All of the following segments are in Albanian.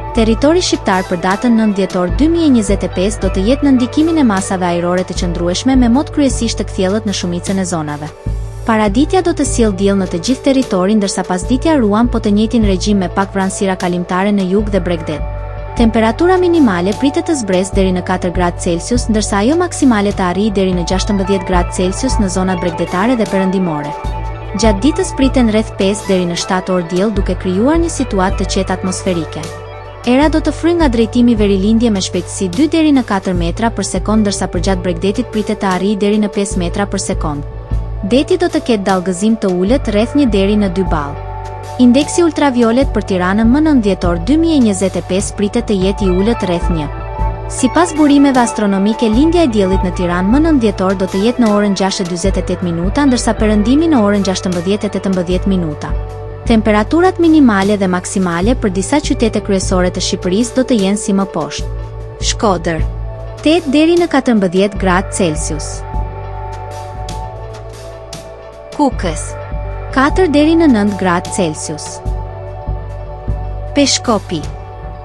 Territori shqiptar për datën 9 dhjetor 2025 do të jetë në ndikimin e masave ajrore të qëndrueshme me mod kryesisht të kthjellët në shumicën e zonave. Paraditja do të sjellë diell në të gjithë territorin, ndërsa pasditja ruan po të njëjtin regjim me pak vranësira kalimtare në jug dhe bregdet. Temperatura minimale pritet të zbresë deri në 4 gradë Celsius, ndërsa ajo maksimale të arrijë deri në 16 gradë Celsius në zonat bregdetare dhe perëndimore. Gjatë ditës priten rreth 5 deri në 7 orë diell, duke krijuar një situatë të qetë atmosferike. Era do të fryjë nga drejtimi verilindje me shpejtësi 2 deri në 4 metra për sekond, ndërsa përgjatë bregdetit pritet të arrijë deri në 5 metra për sekond. Deti do të ketë dallgëzim të ulët rreth 1 deri në 2 ball. Indeksi ultraviolet për Tiranën më 9 dhjetor 2025 pritet të jetë i ulët rreth 1. Sipas burimeve astronomike, lindja e diellit në Tiranë më 9 dhjetor do të jetë në orën 6:48 minuta, ndërsa perëndimi në orën 16:18 minuta. Temperaturat minimale dhe maksimale për disa qytete kryesore të Shqipërisë do të jenë si më poshtë. Shkodër, 8 deri në 14 gradë Celsius. Kukës, 4 deri në 9 gradë Celsius. Peshkopi,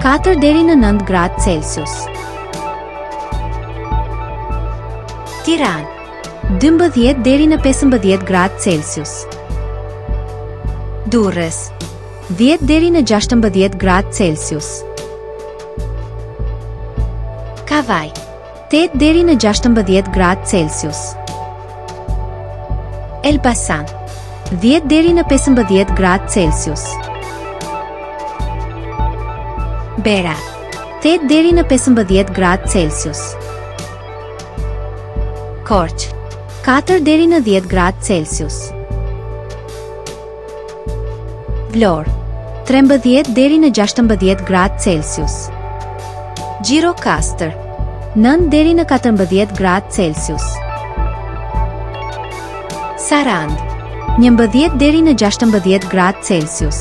4 deri në 9 gradë Celsius. Tiranë, 12 deri në 15 gradë Celsius. Durrës, 10 deri në 16 gradë Celsius. Kavaj, 8 deri në 16 gradë Celsius. Elbasan, 10 deri në 15 gradë Celsius. Berat, 8 deri në 15 gradë Celsius. Korçë, 4 deri në 10 gradë Celsius. Vlorë, 13 deri në 16 gradë Celsius. Gjirokastër, 9 deri në 14 gradë Celsius. Sarandë, 11 deri në 16 gradë Celsius.